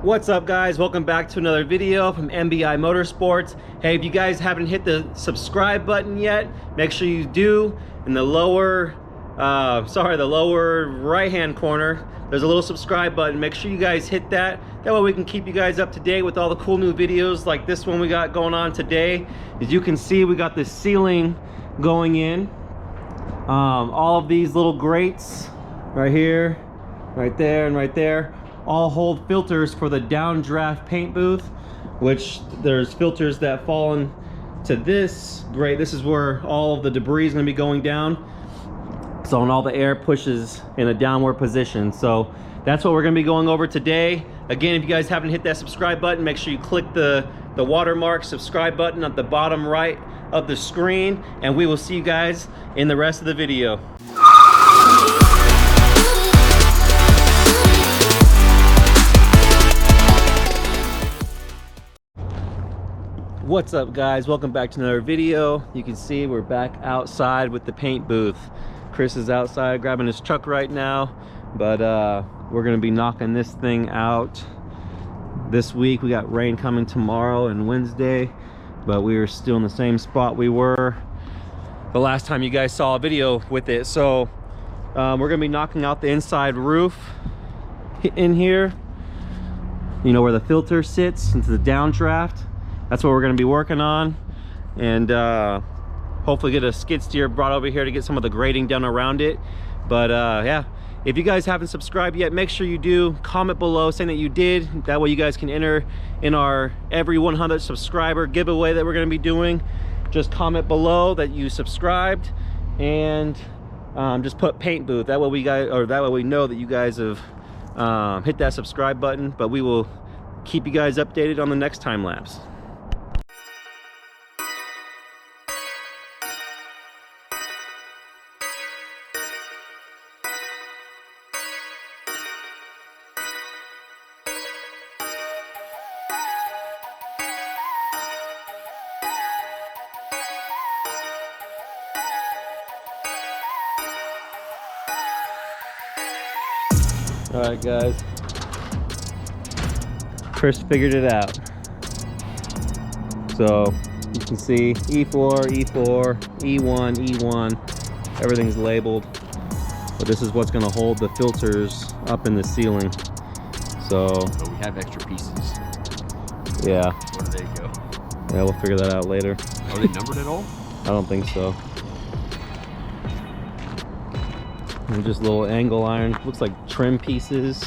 What's up, guys? Welcome back to another video from MBI Motorsports. Hey, if you guys haven't hit the subscribe button yet, make sure you do. In the lower right hand corner, there's a little subscribe button. Make sure you guys hit that. That way we can keep you guys up to date with all the cool new videos like this one we got going on today. As you can see, we got this ceiling going in. All of these little grates right here, right there, and right there all hold filters for the downdraft paint booth, which there's filters that fall into this grate. This is where all of the debris is going to be going down. So when all the air pushes in a downward position. So that's what we're going to be going over today. Again, if you guys haven't hit that subscribe button, make sure you click the watermark subscribe button at the bottom right of the screen, and we will see you guys in the rest of the video. What's up, guys? Welcome back to another video. You can see we're back outside with the paint booth. Chris is outside grabbing his truck right now, but we're gonna be knocking this thing out this week. We got rain coming tomorrow and Wednesday, but we are still in the same spot we were the last time you guys saw a video with it. So we're gonna be knocking out the inside roof in here, you know, where the filter sits into the downdraft. That's what we're going to be working on, and hopefully get a skid steer brought over here to get some of the grading done around it. But yeah, if you guys haven't subscribed yet, make sure you do. Comment below saying that you did. That way you guys can enter in our every 100 subscriber giveaway that we're going to be doing. Just comment below that you subscribed, and just put paint booth. That way we know that you guys have hit that subscribe button. But we will keep you guys updated on the next time lapse. All right, guys, Chris figured it out. So you can see E4, E4, E1, E1, everything's labeled, but this is what's going to hold the filters up in the ceiling. So we have extra pieces. Yeah. Where do they go? Yeah, we'll figure that out later. Are they numbered at all? I don't think so. And just little angle iron, looks like trim pieces.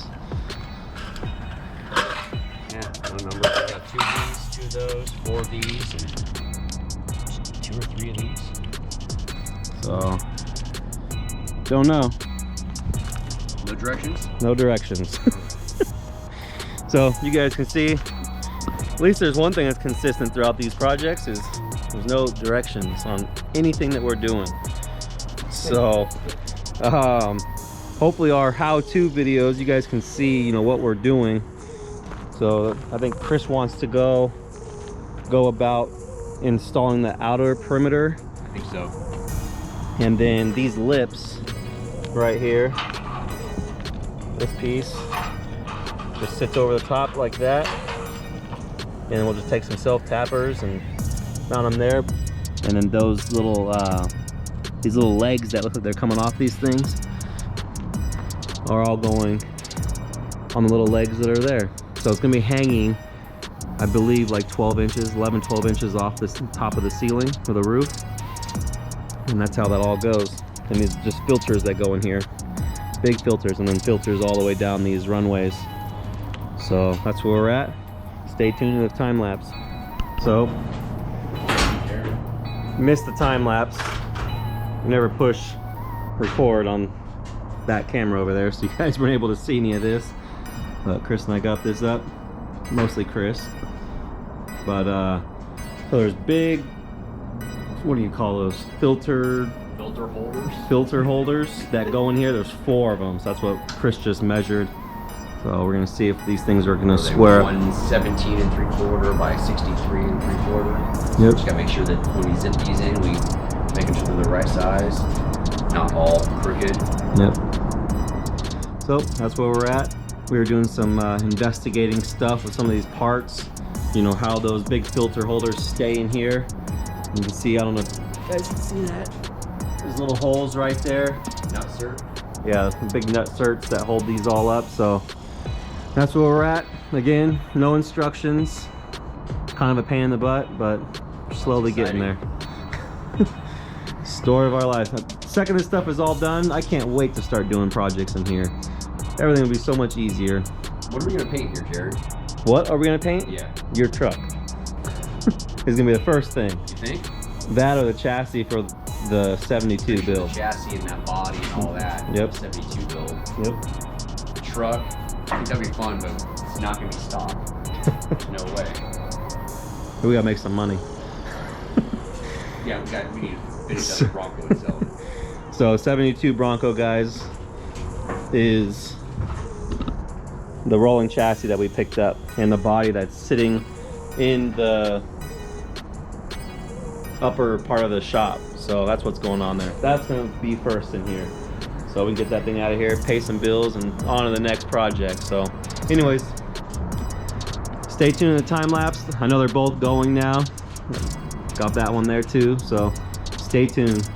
Yeah, no numbers. I got 2 of these, 2 of those, 4 of these, and 2 or 3 of these. So, don't know. No directions? No directions. So you guys can see, at least there's one thing that's consistent throughout these projects, is there's no directions on anything that we're doing. So hopefully our how-to videos, you guys can see, you know, what we're doing. So I think Chris wants to go about installing the outer perimeter. I think so. And then these lips right here, this piece just sits over the top like that, and we'll just take some self-tappers and mount them there. And then those little these little legs that look like they're coming off these things are all going on the little legs that are there. So it's gonna be hanging, I believe, like 12 inches, 11, 12 inches off the top of the ceiling or the roof. And that's how that all goes. And these are just filters that go in here, big filters, and then filters all the way down these runways. So that's where we're at. Stay tuned to the time lapse. So, missed the time lapse. Never push record on that camera over there, so you guys weren't able to see any of this. But Chris and I got this up, mostly Chris. But so there's big, what do you call those? Filter holders. Filter holders that go in here. There's 4 of them, so that's what Chris just measured. So we're gonna see if these things are gonna square. 117 3/4 by 63 3/4. Yep. Just gotta make sure that when we zip these in, we making sure they're the right size, not all crooked. Yep. So that's where we're at. We were doing some investigating stuff with some of these parts. You know, how those big filter holders stay in here. You can see, I don't know if you guys can see that. There's little holes right there. Nut cert. Yeah, the big nut certs that hold these all up. So that's where we're at. Again, no instructions. Kind of a pain in the butt, but we're slowly getting there. Story of our life. Second this stuff is all done, I can't wait to start doing projects in here. Everything will be so much easier. What are we gonna paint here, Jared? What are we gonna paint? Yeah. Your truck. Is gonna be the first thing. You think? That or the chassis for the 72 build. The chassis and that body and all that. Yep. 72 build. Yep. Truck. I think that'd be fun, but it's not gonna be stock. No way. We gotta make some money. Yeah, we need to finish up the Bronco and sell it. So 72 Bronco, guys, is the rolling chassis that we picked up and the body that's sitting in the upper part of the shop. So that's what's going on there. That's gonna be first in here. So we can get that thing out of here, pay some bills, and on to the next project. So anyways, stay tuned in the time lapse. I know they're both going now. Got that one there too, so stay tuned.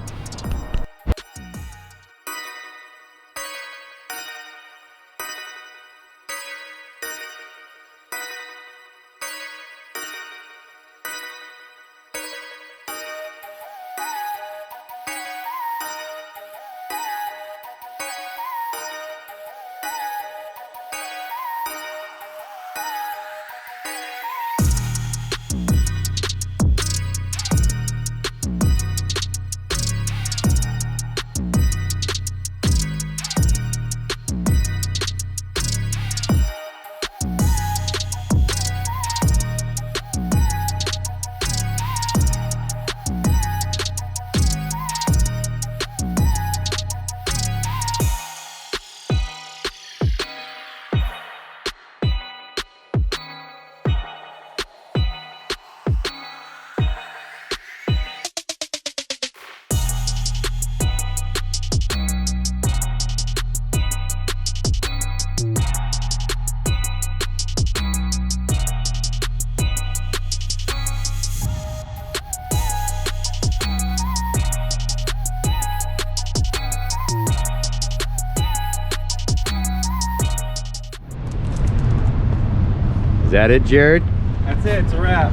Is that it, Jared? That's it, it's a wrap.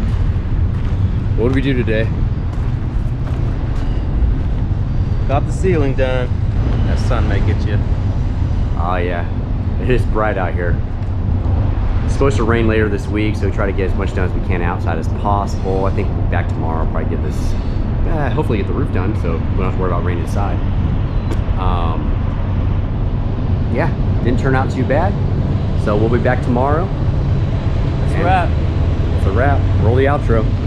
What did we do today? Got the ceiling done. That sun may get you. Oh yeah, it is bright out here. It's supposed to rain later this week, so we try to get as much done as we can outside as possible. I think we'll be back tomorrow, probably get this, hopefully get the roof done, so we don't have to worry about rain inside. Yeah, didn't turn out too bad. So we'll be back tomorrow. That's a wrap. It's a wrap. Roll the outro.